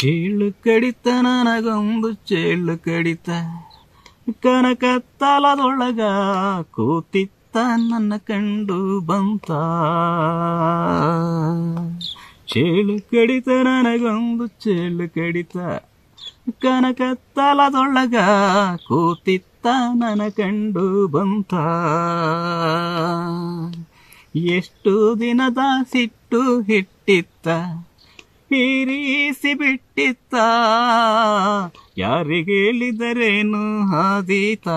ಚೇಳು ಕಡಿತ ನನಗೊಂದು ಚೇಳು ಕಡಿತ, ಕನಕತ್ತಲದೊಳಗ ಕೂತಿತ್ತ ನನ್ನ ಕಂಡು ಬಂತ. ಚೇಳು ಕಡಿತ ನನಗೊಂದು ಚೇಳು ಕಡಿತ, ಕನಕತ್ತಲದೊಳಗ ಕೂತಿತ್ತ ನನ್ನ ಕಂಡು ಬಂತ. ಎಷ್ಟು ದಿನದ ಸಿಟ್ಟು ಹಿಟ್ಟಿತ್ತ ಹೀರಿಸಿ ಬಿಟ್ಟಿತ್ತ, ಯಾರಿಗೇಳಿದರೇನು ಹಾದೀತ.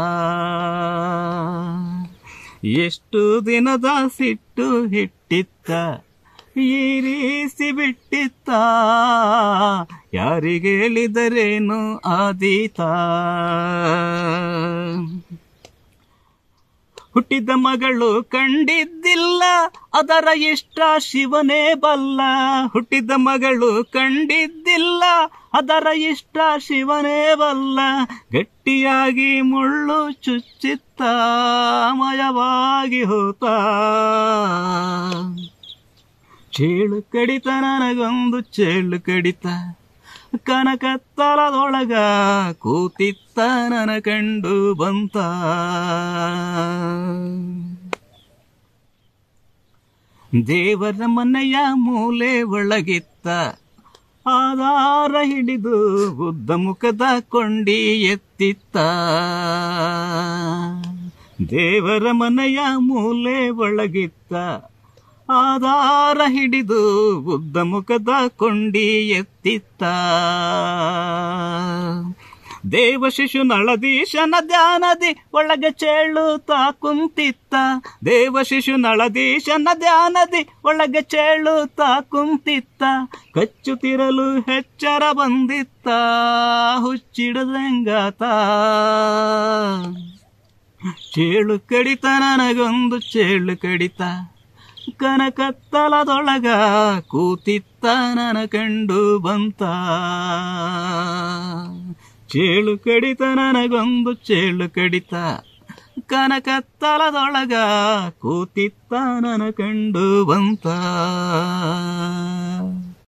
ಎಷ್ಟು ದಿನದ ಸಿಟ್ಟು ಹಿಟ್ಟಿತ್ತ ಹೀರಿಸಿ ಬಿಟ್ಟಿತ್ತ, ಯಾರಿಗೇಳಿದರೇನು ಆದೀತ. ಹುಟ್ಟಿದ ಮಗಳು ಕಂಡಿದ್ದಿಲ್ಲ, ಅದರ ಇಷ್ಟ ಶಿವನೇ ಬಲ್ಲ. ಹುಟ್ಟಿದ ಮಗಳು ಕಂಡಿದ್ದಿಲ್ಲ, ಅದರ ಇಷ್ಟ ಶಿವನೇ ಬಲ್ಲ. ಗಟ್ಟಿಯಾಗಿ ಮುಳ್ಳು ಚುಚ್ಚಿತ್ತ, ಮಯವಾಗಿ ಹೋತ. ಚೇಳು ಕಡಿತ ನನಗೊಂದು ಚೇಳು ಕಡಿತ, ಕನಕತ್ತಲದೊಳಗ ಕೂತಿತ್ತ ನನ್ನ ಕಂಡು ಬಂತ. ದೇವರ ಮನೆಯ ಮೂಲೆ ಒಳಗಿತ್ತ, ಆಧಾರ ಹಿಡಿದು ಬುದ್ಧ ಮುಖದ ಕೊಂಡಿ ಎತ್ತಿತ್ತ. ದೇವರ ಮನೆಯ ಮೂಲೆ ಒಳಗಿತ್ತ, ಆಧಾರ ಹಿಡಿದು ಬುದ್ಧ ಮುಖದ ಕೊಂಡಿ ಎತ್ತಿತ್ತ. ದೇವ ಶಿಶು ನಳದೀಶನ ಧ್ಯಾನದಿ ಒಳಗೆ ಚೇಳುತ್ತಾ ಕುಂತಿತ್ತ. ದೇವ ಶಿಶು ನಳದೀಶನ ಧ್ಯಾನದಿ ಒಳಗೆ ಚೇಳುತ್ತಾ ಕುಂತಿತ್ತ. ಕಚ್ಚುತ್ತಿರಲು ಎಚ್ಚರ ಬಂದಿತ್ತ, ಹುಚ್ಚಿಡದಂಗಾತ. ಚೇಳು ಕಡಿತ ನನಗೊಂದು ಚೇಳು ಕಡಿತ, ಕನಕತ್ತಲದೊಳಗ ಕೂತಿತ್ತ ನನ್ನ ಕಂಡು ಬಂತ. ಚೇಳು ಕಡಿತ ನನಗೊಂದು ಚೇಳು ಕಡಿತ, ಕನಕತ್ತಲದೊಳಗ ಕೂತಿತ್ತ ನನ್ನ ಕಂಡು ಬಂತ.